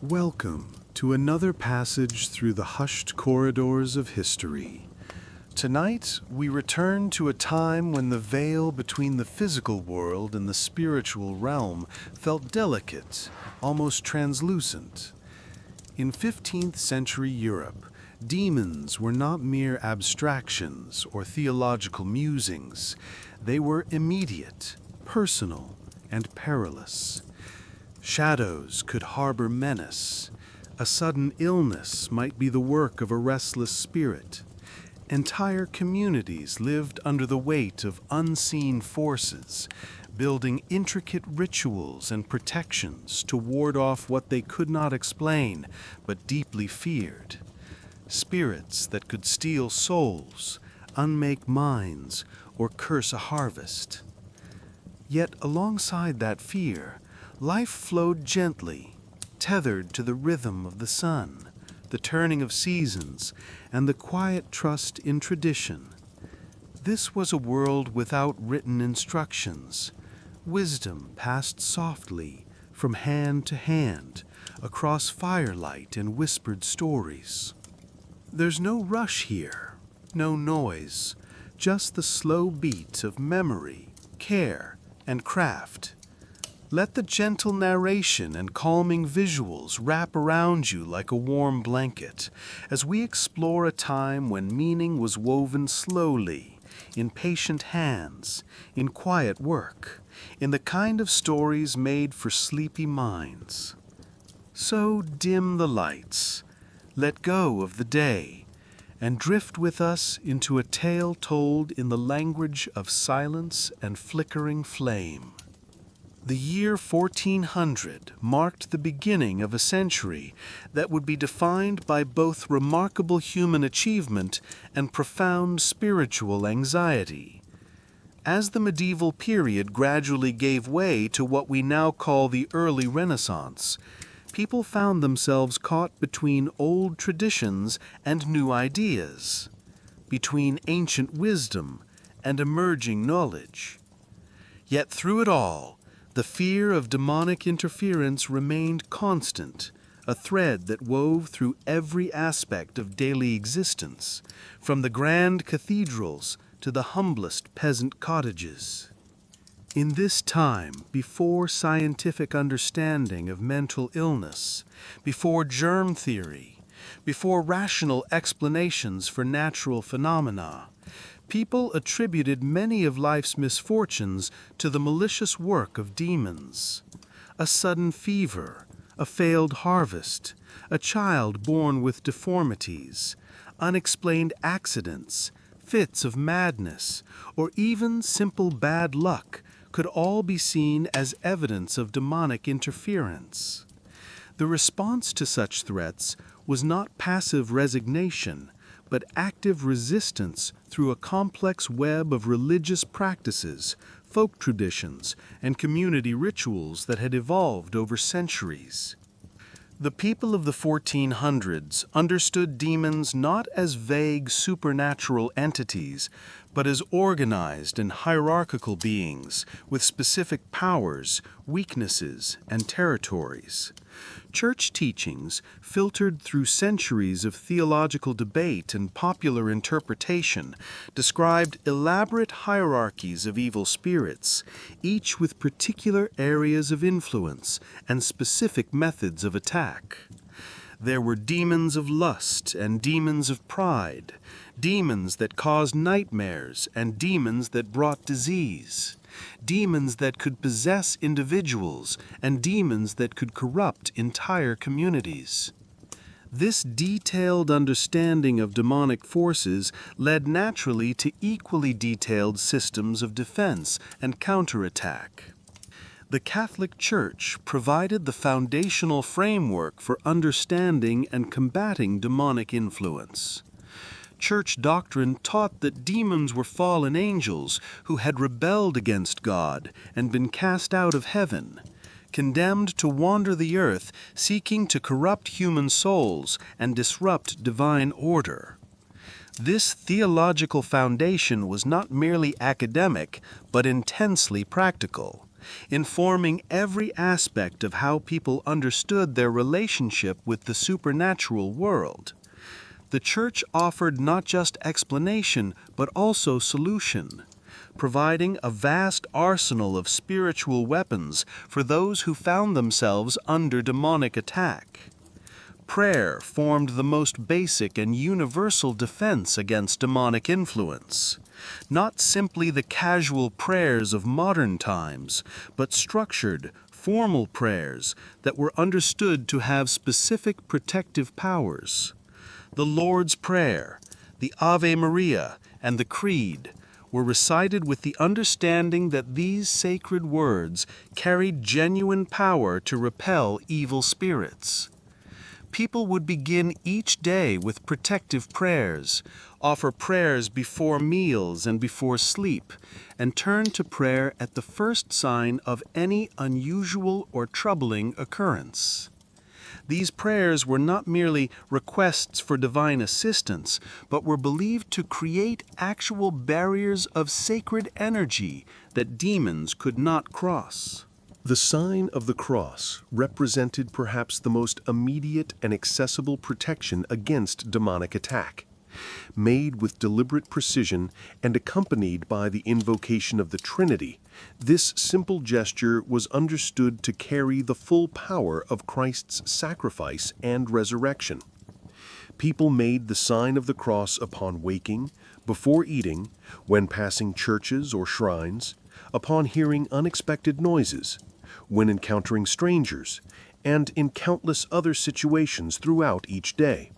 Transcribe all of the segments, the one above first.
Welcome to another passage through the hushed corridors of history. Tonight, we return to a time when the veil between the physical world and the spiritual realm felt delicate, almost translucent. In 15th century Europe, demons were not mere abstractions or theological musings. They were immediate, personal, and perilous. Shadows could harbor menace. A sudden illness might be the work of a restless spirit. Entire communities lived under the weight of unseen forces, building intricate rituals and protections to ward off what they could not explain but deeply feared. Spirits that could steal souls, unmake minds, or curse a harvest. Yet alongside that fear, life flowed gently, tethered to the rhythm of the sun, the turning of seasons, and the quiet trust in tradition. This was a world without written instructions. Wisdom passed softly, from hand to hand, across firelight and whispered stories. There's no rush here, no noise, just the slow beat of memory, care, and craft. Let the gentle narration and calming visuals wrap around you like a warm blanket as we explore a time when meaning was woven slowly, in patient hands, in quiet work, in the kind of stories made for sleepy minds. So dim the lights, let go of the day, and drift with us into a tale told in the language of silence and flickering flame. The year 1400 marked the beginning of a century that would be defined by both remarkable human achievement and profound spiritual anxiety. As the medieval period gradually gave way to what we now call the early Renaissance, people found themselves caught between old traditions and new ideas, between ancient wisdom and emerging knowledge. Yet through it all, the fear of demonic interference remained constant, a thread that wove through every aspect of daily existence, from the grand cathedrals to the humblest peasant cottages. In this time, before scientific understanding of mental illness, before germ theory, before rational explanations for natural phenomena, people attributed many of life's misfortunes to the malicious work of demons. A sudden fever, a failed harvest, a child born with deformities, unexplained accidents, fits of madness, or even simple bad luck could all be seen as evidence of demonic interference. The response to such threats was not passive resignation, but active resistance through a complex web of religious practices, folk traditions, and community rituals that had evolved over centuries. The people of the 1400s understood demons not as vague supernatural entities, but as organized and hierarchical beings with specific powers, weaknesses, and territories. Church teachings, filtered through centuries of theological debate and popular interpretation, described elaborate hierarchies of evil spirits, each with particular areas of influence and specific methods of attack. There were demons of lust and demons of pride, demons that caused nightmares and demons that brought disease, demons that could possess individuals and demons that could corrupt entire communities. This detailed understanding of demonic forces led naturally to equally detailed systems of defense and counterattack. The Catholic Church provided the foundational framework for understanding and combating demonic influence. Church doctrine taught that demons were fallen angels who had rebelled against God and been cast out of heaven, condemned to wander the earth seeking to corrupt human souls and disrupt divine order. This theological foundation was not merely academic, but intensely practical. informing every aspect of how people understood their relationship with the supernatural world. The Church offered not just explanation, but also solution, providing a vast arsenal of spiritual weapons for those who found themselves under demonic attack. Prayer formed the most basic and universal defense against demonic influence. Not simply the casual prayers of modern times, but structured, formal prayers that were understood to have specific protective powers. The Lord's Prayer, the Ave Maria, and the Creed were recited with the understanding that these sacred words carried genuine power to repel evil spirits. People would begin each day with protective prayers, offer prayers before meals and before sleep, and turn to prayer at the first sign of any unusual or troubling occurrence. These prayers were not merely requests for divine assistance, but were believed to create actual barriers of sacred energy that demons could not cross. The sign of the cross represented perhaps the most immediate and accessible protection against demonic attack. Made with deliberate precision and accompanied by the invocation of the Trinity, this simple gesture was understood to carry the full power of Christ's sacrifice and resurrection. People made the sign of the cross upon waking, before eating, when passing churches or shrines, upon hearing unexpected noises, when encountering strangers, and in countless other situations throughout each day.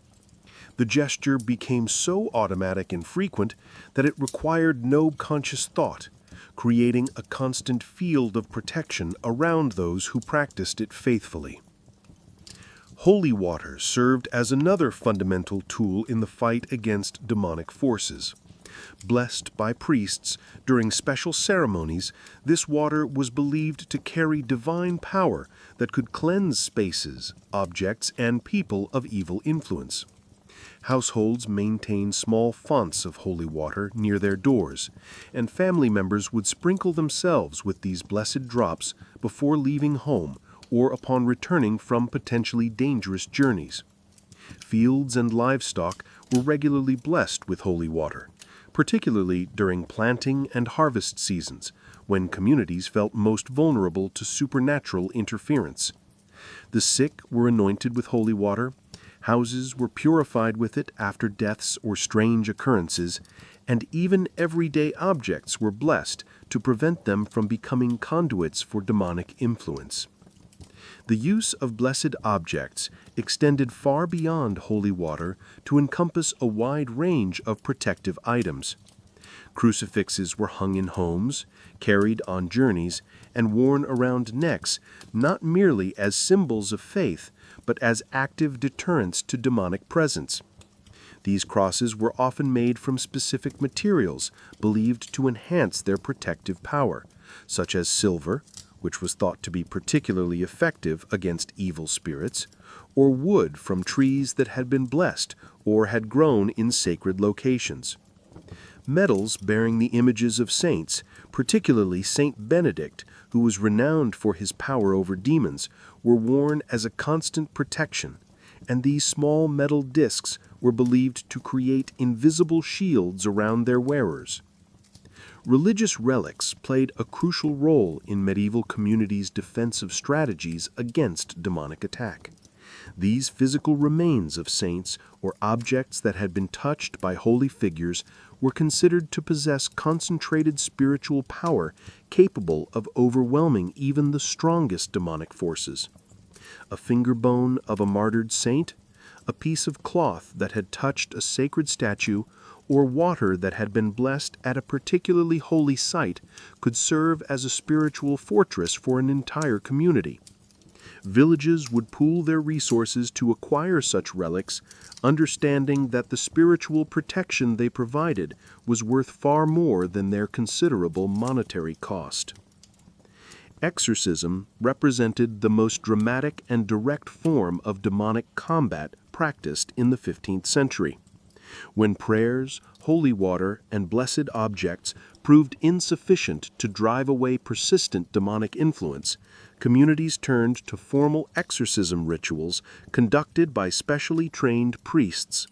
The gesture became so automatic and frequent that it required no conscious thought, creating a constant field of protection around those who practiced it faithfully. Holy water served as another fundamental tool in the fight against demonic forces. Blessed by priests during special ceremonies, this water was believed to carry divine power that could cleanse spaces, objects, and people of evil influence. Households maintained small fonts of holy water near their doors, and family members would sprinkle themselves with these blessed drops before leaving home or upon returning from potentially dangerous journeys. Fields and livestock were regularly blessed with holy water, particularly during planting and harvest seasons, when communities felt most vulnerable to supernatural interference. The sick were anointed with holy water, houses were purified with it after deaths or strange occurrences, and even everyday objects were blessed to prevent them from becoming conduits for demonic influence. The use of blessed objects extended far beyond holy water to encompass a wide range of protective items. Crucifixes were hung in homes, carried on journeys, and worn around necks, not merely as symbols of faith, but as active deterrents to demonic presence. These crosses were often made from specific materials believed to enhance their protective power, such as silver, which was thought to be particularly effective against evil spirits, or wood from trees that had been blessed or had grown in sacred locations. Medals bearing the images of saints, particularly Saint Benedict, who was renowned for his power over demons, were worn as a constant protection, and these small metal discs were believed to create invisible shields around their wearers. Religious relics played a crucial role in medieval communities' defensive strategies against demonic attack. These physical remains of saints or objects that had been touched by holy figures were considered to possess concentrated spiritual power capable of overwhelming even the strongest demonic forces. A finger bone of a martyred saint, a piece of cloth that had touched a sacred statue, or water that had been blessed at a particularly holy site could serve as a spiritual fortress for an entire community. Villages would pool their resources to acquire such relics, understanding that the spiritual protection they provided was worth far more than their considerable monetary cost. Exorcism represented the most dramatic and direct form of demonic combat practiced in the 15th century. When prayers, holy water, and blessed objects proved insufficient to drive away persistent demonic influence, communities turned to formal exorcism rituals conducted by specially trained priests.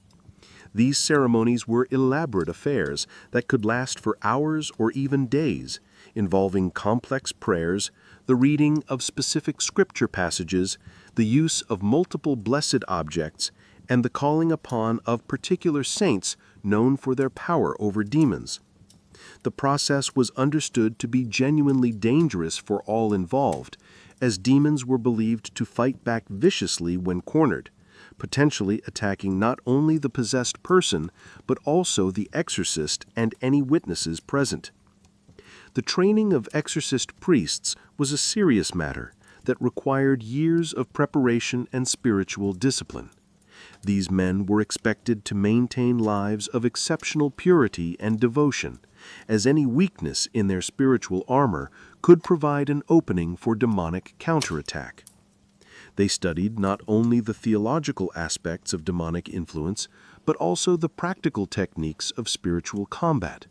These ceremonies were elaborate affairs that could last for hours or even days, involving complex prayers, the reading of specific scripture passages, the use of multiple blessed objects, and the calling upon of particular saints known for their power over demons. The process was understood to be genuinely dangerous for all involved, as demons were believed to fight back viciously when cornered, potentially attacking not only the possessed person, but also the exorcist and any witnesses present. The training of exorcist priests was a serious matter that required years of preparation and spiritual discipline. These men were expected to maintain lives of exceptional purity and devotion, as any weakness in their spiritual armor could provide an opening for demonic counterattack. They studied not only the theological aspects of demonic influence, but also the practical techniques of spiritual combat,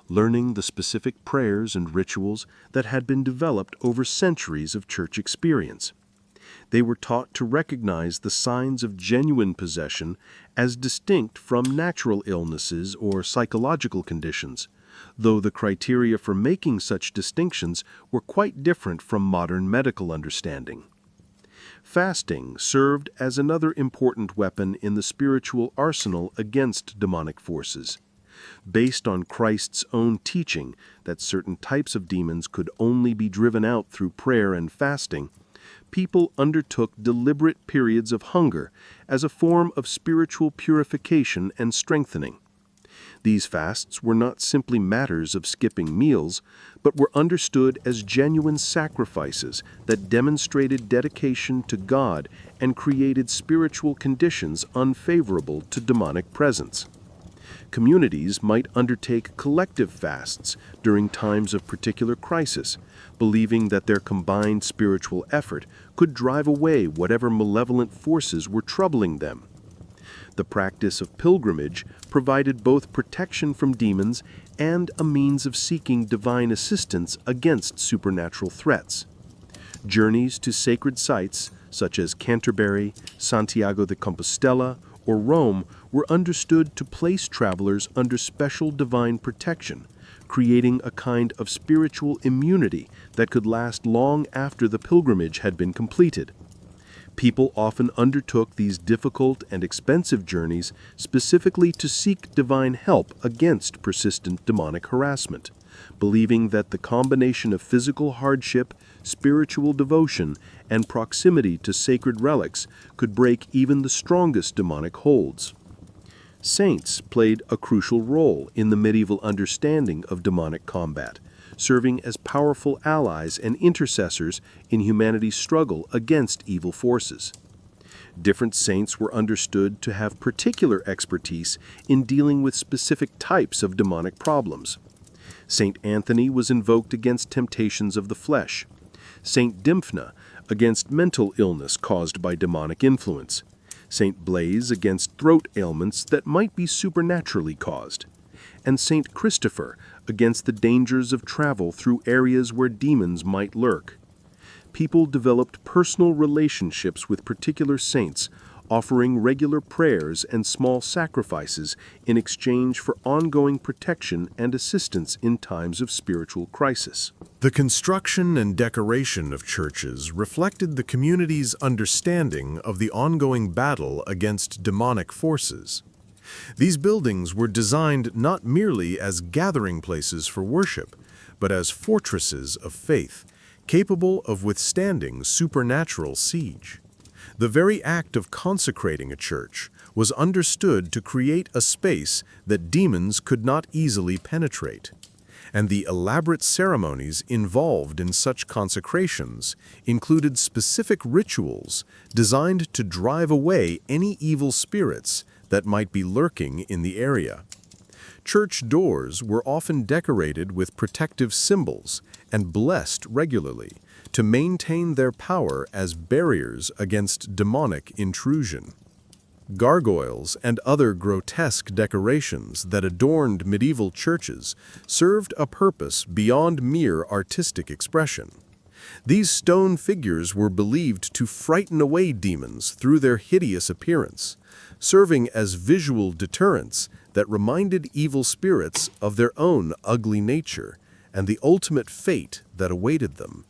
learning the specific prayers and rituals that had been developed over centuries of church experience. They were taught to recognize the signs of genuine possession as distinct from natural illnesses or psychological conditions, though the criteria for making such distinctions were quite different from modern medical understanding. Fasting served as another important weapon in the spiritual arsenal against demonic forces. Based on Christ's own teaching that certain types of demons could only be driven out through prayer and fasting, people undertook deliberate periods of hunger as a form of spiritual purification and strengthening. These fasts were not simply matters of skipping meals, but were understood as genuine sacrifices that demonstrated dedication to God and created spiritual conditions unfavorable to demonic presence. Communities might undertake collective fasts during times of particular crisis, believing that their combined spiritual effort could drive away whatever malevolent forces were troubling them. The practice of pilgrimage provided both protection from demons and a means of seeking divine assistance against supernatural threats. Journeys to sacred sites, such as Canterbury, Santiago de Compostela, or Rome, were understood to place travelers under special divine protection, creating a kind of spiritual immunity that could last long after the pilgrimage had been completed. People often undertook these difficult and expensive journeys specifically to seek divine help against persistent demonic harassment, believing that the combination of physical hardship, spiritual devotion, and proximity to sacred relics could break even the strongest demonic holds. Saints played a crucial role in the medieval understanding of demonic combat, serving as powerful allies and intercessors in humanity's struggle against evil forces. Different saints were understood to have particular expertise in dealing with specific types of demonic problems. Saint Anthony was invoked against temptations of the flesh, Saint Dymphna against mental illness caused by demonic influence, Saint Blaise against throat ailments that might be supernaturally caused, and Saint Christopher against the dangers of travel through areas where demons might lurk. People developed personal relationships with particular saints, offering regular prayers and small sacrifices in exchange for ongoing protection and assistance in times of spiritual crisis. The construction and decoration of churches reflected the community's understanding of the ongoing battle against demonic forces. These buildings were designed not merely as gathering places for worship, but as fortresses of faith, capable of withstanding supernatural siege. The very act of consecrating a church was understood to create a space that demons could not easily penetrate, and the elaborate ceremonies involved in such consecrations included specific rituals designed to drive away any evil spirits that might be lurking in the area. Church doors were often decorated with protective symbols and blessed regularly to maintain their power as barriers against demonic intrusion. Gargoyles and other grotesque decorations that adorned medieval churches served a purpose beyond mere artistic expression. These stone figures were believed to frighten away demons through their hideous appearance, serving as visual deterrents that reminded evil spirits of their own ugly nature and the ultimate fate that awaited them.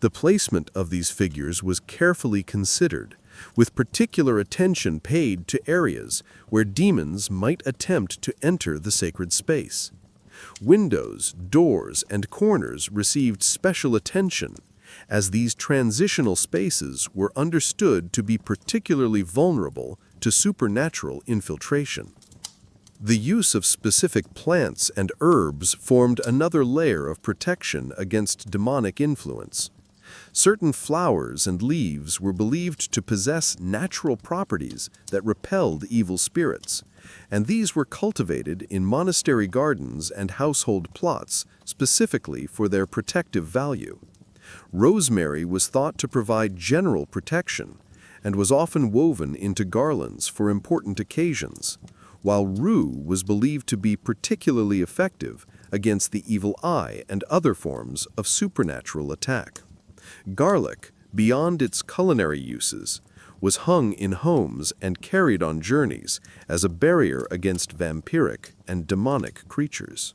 The placement of these figures was carefully considered, with particular attention paid to areas where demons might attempt to enter the sacred space. Windows, doors, and corners received special attention, as these transitional spaces were understood to be particularly vulnerable to supernatural infiltration. The use of specific plants and herbs formed another layer of protection against demonic influence. Certain flowers and leaves were believed to possess natural properties that repelled evil spirits, and these were cultivated in monastery gardens and household plots specifically for their protective value. Rosemary was thought to provide general protection and was often woven into garlands for important occasions, while rue was believed to be particularly effective against the evil eye and other forms of supernatural attack. Garlic, beyond its culinary uses, was hung in homes and carried on journeys as a barrier against vampiric and demonic creatures.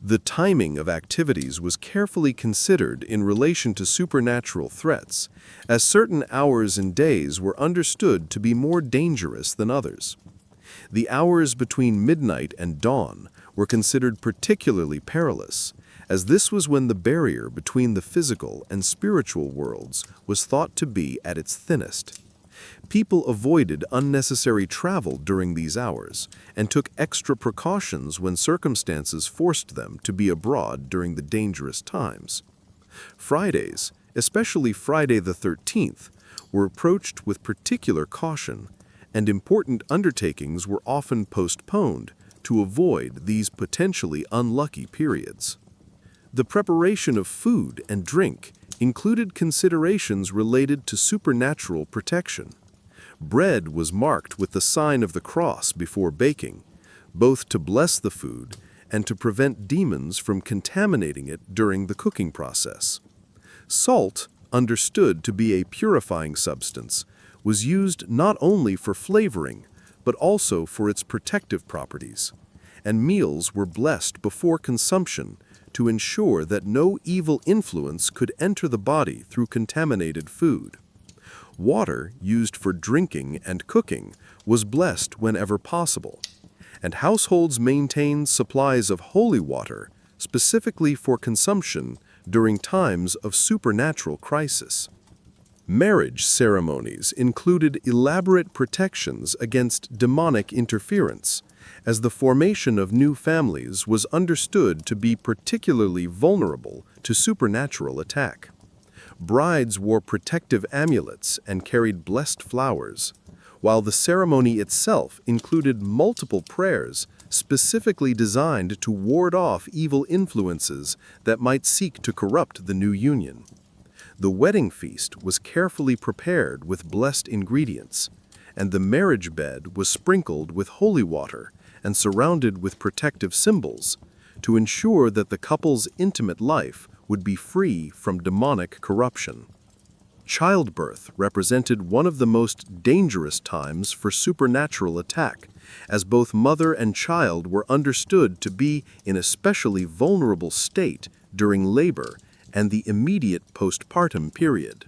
The timing of activities was carefully considered in relation to supernatural threats, as certain hours and days were understood to be more dangerous than others. The hours between midnight and dawn were considered particularly perilous, as this was when the barrier between the physical and spiritual worlds was thought to be at its thinnest. People avoided unnecessary travel during these hours and took extra precautions when circumstances forced them to be abroad during the dangerous times. Fridays, especially Friday the 13th, were approached with particular caution, and important undertakings were often postponed to avoid these potentially unlucky periods. The preparation of food and drink included considerations related to supernatural protection. Bread was marked with the sign of the cross before baking, both to bless the food and to prevent demons from contaminating it during the cooking process. Salt, understood to be a purifying substance, was used not only for flavoring, but also for its protective properties, and meals were blessed before consumption to ensure that no evil influence could enter the body through contaminated food. Water used for drinking and cooking was blessed whenever possible, and households maintained supplies of holy water specifically for consumption during times of supernatural crisis. Marriage ceremonies included elaborate protections against demonic interference, as the formation of new families was understood to be particularly vulnerable to supernatural attack. Brides wore protective amulets and carried blessed flowers, while the ceremony itself included multiple prayers specifically designed to ward off evil influences that might seek to corrupt the new union. The wedding feast was carefully prepared with blessed ingredients, and the marriage bed was sprinkled with holy water and surrounded with protective symbols to ensure that the couple's intimate life would be free from demonic corruption. Childbirth represented one of the most dangerous times for supernatural attack, as both mother and child were understood to be in a especially vulnerable state during labor and the immediate postpartum period.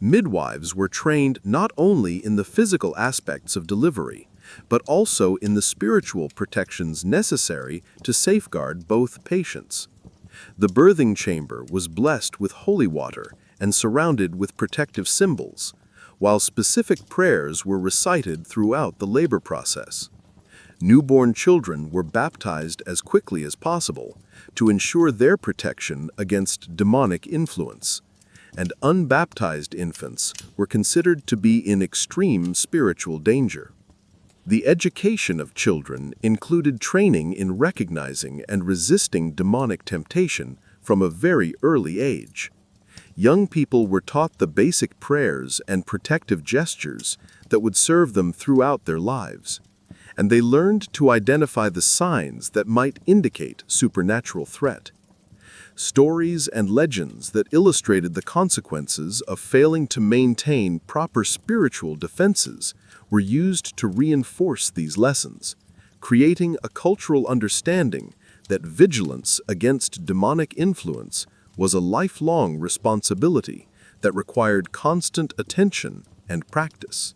Midwives were trained not only in the physical aspects of delivery, but also in the spiritual protections necessary to safeguard both patients. The birthing chamber was blessed with holy water and surrounded with protective symbols, while specific prayers were recited throughout the labor process. Newborn children were baptized as quickly as possible to ensure their protection against demonic influence, and unbaptized infants were considered to be in extreme spiritual danger. The education of children included training in recognizing and resisting demonic temptation from a very early age. Young people were taught the basic prayers and protective gestures that would serve them throughout their lives. And they learned to identify the signs that might indicate supernatural threat. Stories and legends that illustrated the consequences of failing to maintain proper spiritual defenses were used to reinforce these lessons, creating a cultural understanding that vigilance against demonic influence was a lifelong responsibility that required constant attention and practice.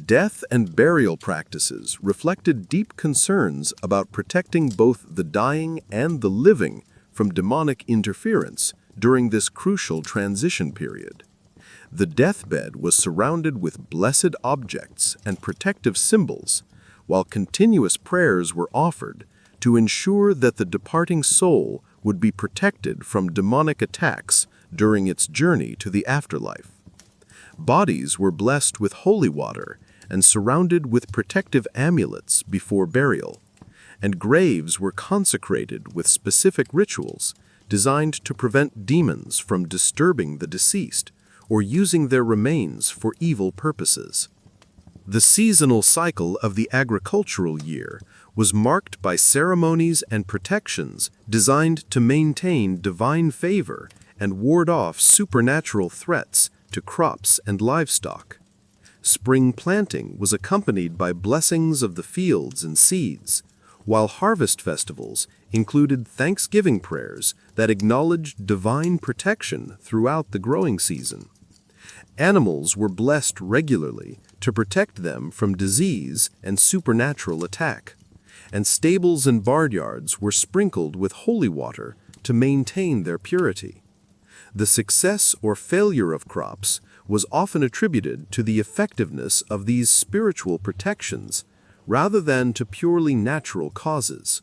Death and burial practices reflected deep concerns about protecting both the dying and the living from demonic interference during this crucial transition period. The deathbed was surrounded with blessed objects and protective symbols, while continuous prayers were offered to ensure that the departing soul would be protected from demonic attacks during its journey to the afterlife. Bodies were blessed with holy water and surrounded with protective amulets before burial, and graves were consecrated with specific rituals designed to prevent demons from disturbing the deceased or using their remains for evil purposes. The seasonal cycle of the agricultural year was marked by ceremonies and protections designed to maintain divine favor and ward off supernatural threats to crops and livestock. Spring planting was accompanied by blessings of the fields and seeds, while harvest festivals included thanksgiving prayers that acknowledged divine protection throughout the growing season. Animals were blessed regularly to protect them from disease and supernatural attack, and stables and barnyards were sprinkled with holy water to maintain their purity. The success or failure of crops was often attributed to the effectiveness of these spiritual protections rather than to purely natural causes.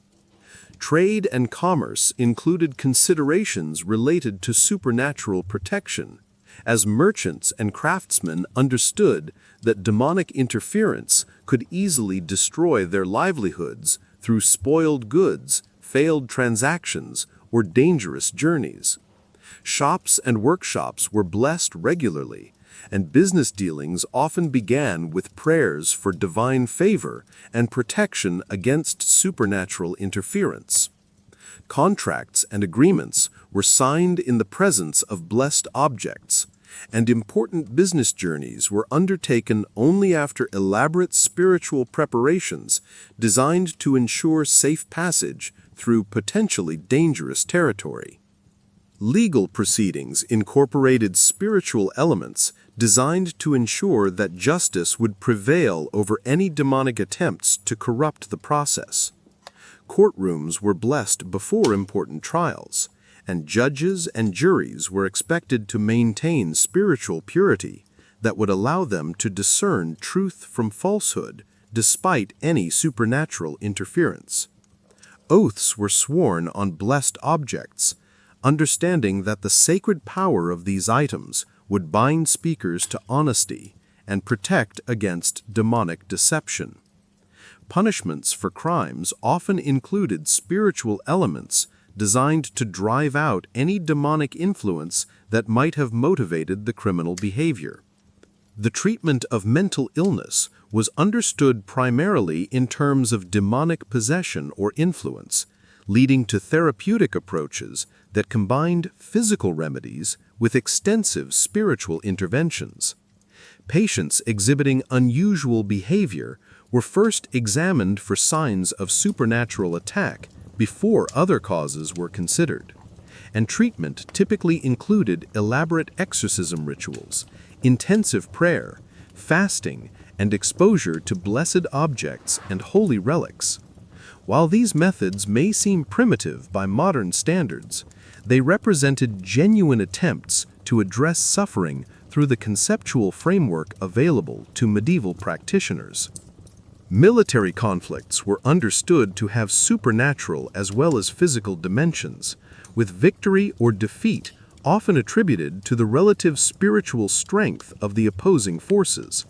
Trade and commerce included considerations related to supernatural protection, as merchants and craftsmen understood that demonic interference could easily destroy their livelihoods through spoiled goods, failed transactions, or dangerous journeys. Shops and workshops were blessed regularly, and business dealings often began with prayers for divine favor and protection against supernatural interference. Contracts and agreements were signed in the presence of blessed objects, and important business journeys were undertaken only after elaborate spiritual preparations designed to ensure safe passage through potentially dangerous territory. Legal proceedings incorporated spiritual elements designed to ensure that justice would prevail over any demonic attempts to corrupt the process. Courtrooms were blessed before important trials, and judges and juries were expected to maintain spiritual purity that would allow them to discern truth from falsehood despite any supernatural interference. Oaths were sworn on blessed objects, understanding that the sacred power of these items would bind speakers to honesty and protect against demonic deception. Punishments for crimes often included spiritual elements designed to drive out any demonic influence that might have motivated the criminal behavior. The treatment of mental illness was understood primarily in terms of demonic possession or influence, leading to therapeutic approaches that combined physical remedies with extensive spiritual interventions. Patients exhibiting unusual behavior were first examined for signs of supernatural attack before other causes were considered, and treatment typically included elaborate exorcism rituals, intensive prayer, fasting, and exposure to blessed objects and holy relics. While these methods may seem primitive by modern standards, they represented genuine attempts to address suffering through the conceptual framework available to medieval practitioners. Military conflicts were understood to have supernatural as well as physical dimensions, with victory or defeat often attributed to the relative spiritual strength of the opposing forces.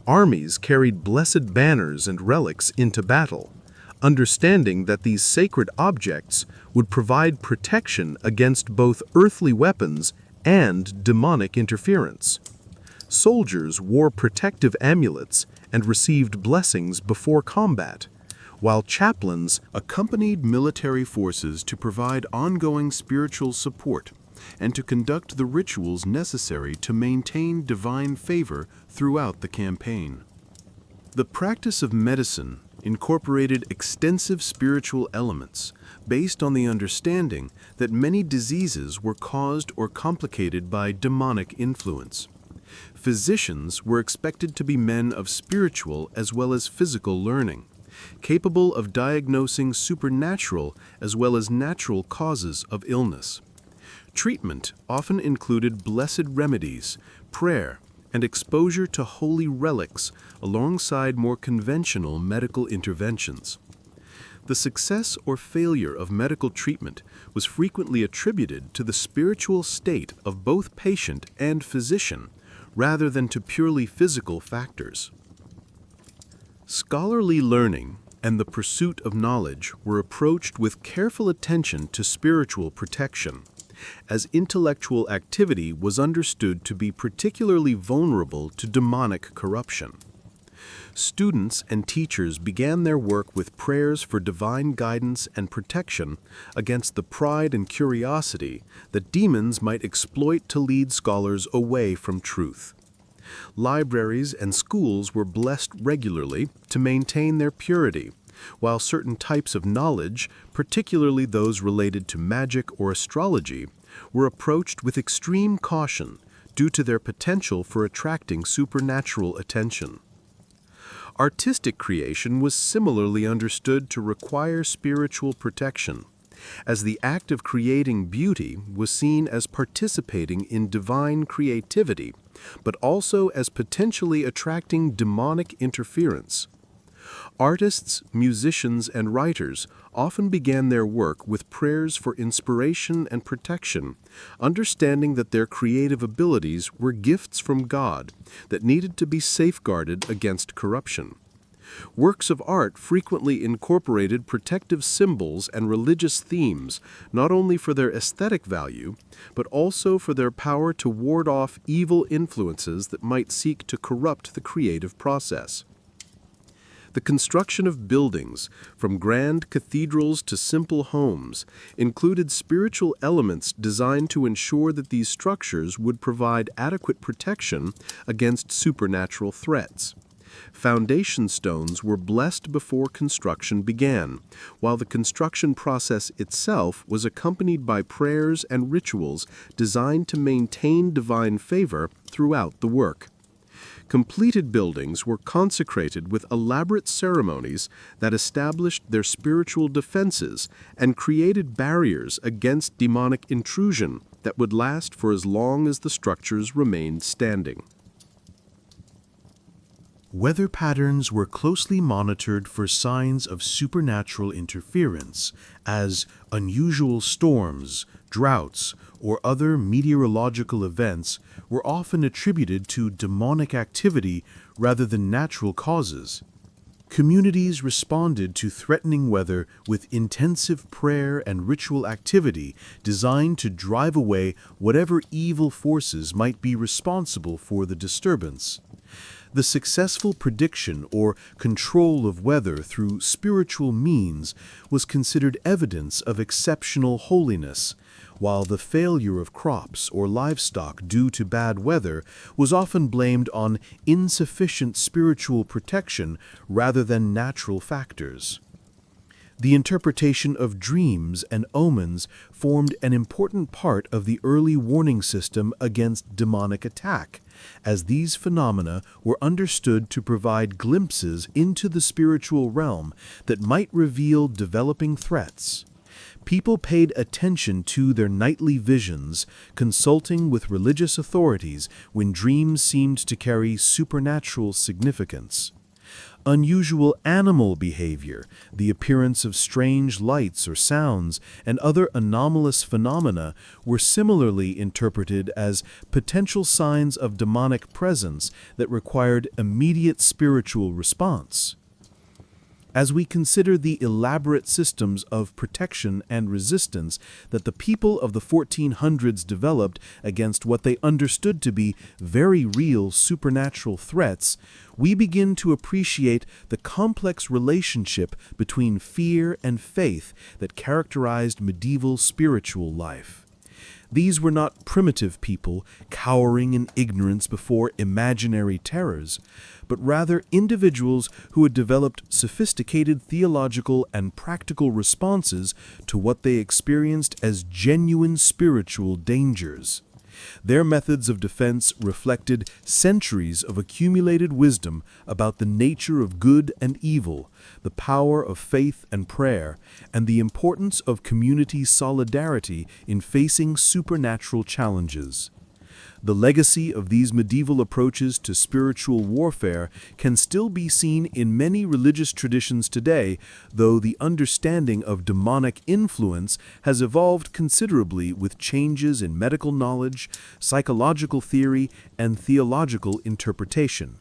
Armies carried blessed banners and relics into battle, understanding that these sacred objects would provide protection against both earthly weapons and demonic interference. Soldiers wore protective amulets and received blessings before combat, while chaplains accompanied military forces to provide ongoing spiritual support and to conduct the rituals necessary to maintain divine favor throughout the campaign. The practice of medicine incorporated extensive spiritual elements based on the understanding that many diseases were caused or complicated by demonic influence. Physicians were expected to be men of spiritual as well as physical learning, capable of diagnosing supernatural as well as natural causes of illness. Treatment often included blessed remedies, prayer, and exposure to holy relics alongside more conventional medical interventions. The success or failure of medical treatment was frequently attributed to the spiritual state of both patient and physician, rather than to purely physical factors. Scholarly learning and the pursuit of knowledge were approached with careful attention to spiritual protection, as intellectual activity was understood to be particularly vulnerable to demonic corruption. Students and teachers began their work with prayers for divine guidance and protection against the pride and curiosity that demons might exploit to lead scholars away from truth. Libraries and schools were blessed regularly to maintain their purity, while certain types of knowledge, particularly those related to magic or astrology, were approached with extreme caution due to their potential for attracting supernatural attention. Artistic creation was similarly understood to require spiritual protection, as the act of creating beauty was seen as participating in divine creativity, but also as potentially attracting demonic interference. Artists, musicians, and writers often began their work with prayers for inspiration and protection, understanding that their creative abilities were gifts from God that needed to be safeguarded against corruption. Works of art frequently incorporated protective symbols and religious themes, not only for their aesthetic value, but also for their power to ward off evil influences that might seek to corrupt the creative process. The construction of buildings, from grand cathedrals to simple homes, included spiritual elements designed to ensure that these structures would provide adequate protection against supernatural threats. Foundation stones were blessed before construction began, while the construction process itself was accompanied by prayers and rituals designed to maintain divine favor throughout the work. Completed buildings were consecrated with elaborate ceremonies that established their spiritual defenses and created barriers against demonic intrusion that would last for as long as the structures remained standing. Weather patterns were closely monitored for signs of supernatural interference, as unusual storms, droughts, or other meteorological events were often attributed to demonic activity rather than natural causes. Communities responded to threatening weather with intensive prayer and ritual activity designed to drive away whatever evil forces might be responsible for the disturbance. The successful prediction or control of weather through spiritual means was considered evidence of exceptional holiness, while the failure of crops or livestock due to bad weather was often blamed on insufficient spiritual protection rather than natural factors. The interpretation of dreams and omens formed an important part of the early warning system against demonic attack, as these phenomena were understood to provide glimpses into the spiritual realm that might reveal developing threats. People paid attention to their nightly visions, consulting with religious authorities when dreams seemed to carry supernatural significance. Unusual animal behavior, the appearance of strange lights or sounds, and other anomalous phenomena were similarly interpreted as potential signs of demonic presence that required immediate spiritual response. as we consider the elaborate systems of protection and resistance that the people of the 1400s developed against what they understood to be very real supernatural threats, we begin to appreciate the complex relationship between fear and faith that characterized medieval spiritual life. These were not primitive people cowering in ignorance before imaginary terrors, but rather individuals who had developed sophisticated theological and practical responses to what they experienced as genuine spiritual dangers. Their methods of defense reflected centuries of accumulated wisdom about the nature of good and evil, the power of faith and prayer, and the importance of community solidarity in facing supernatural challenges. The legacy of these medieval approaches to spiritual warfare can still be seen in many religious traditions today, though the understanding of demonic influence has evolved considerably with changes in medical knowledge, psychological theory, and theological interpretation.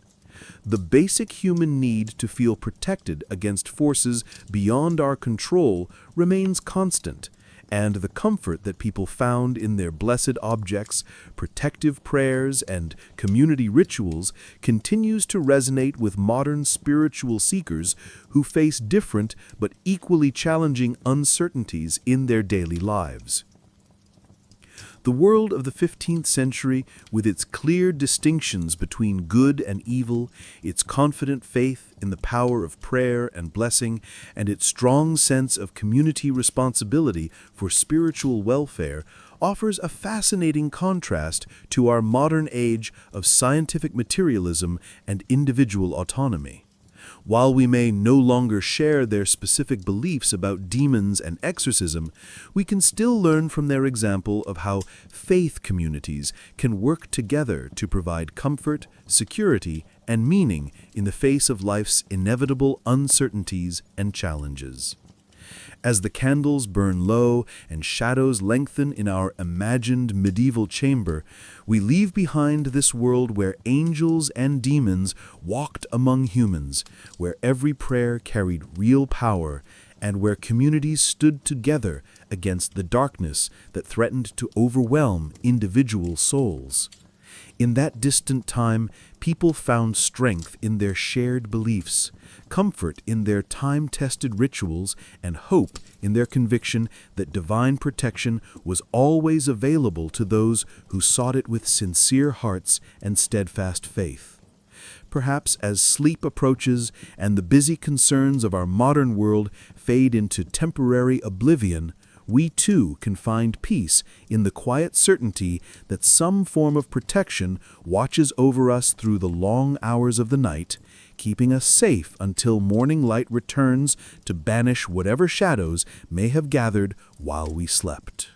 The basic human need to feel protected against forces beyond our control remains constant, and the comfort that people found in their blessed objects, protective prayers, and community rituals continues to resonate with modern spiritual seekers who face different but equally challenging uncertainties in their daily lives. The world of the 15th century, with its clear distinctions between good and evil, its confident faith in the power of prayer and blessing, and its strong sense of community responsibility for spiritual welfare, offers a fascinating contrast to our modern age of scientific materialism and individual autonomy. While we may no longer share their specific beliefs about demons and exorcism, we can still learn from their example of how faith communities can work together to provide comfort, security, and meaning in the face of life's inevitable uncertainties and challenges. As the candles burn low and shadows lengthen in our imagined medieval chamber, we leave behind this world where angels and demons walked among humans, where every prayer carried real power, and where communities stood together against the darkness that threatened to overwhelm individual souls. In that distant time, people found strength in their shared beliefs, comfort in their time-tested rituals, and hope in their conviction that divine protection was always available to those who sought it with sincere hearts and steadfast faith. Perhaps as sleep approaches and the busy concerns of our modern world fade into temporary oblivion, we too can find peace in the quiet certainty that some form of protection watches over us through the long hours of the night, keeping us safe until morning light returns to banish whatever shadows may have gathered while we slept.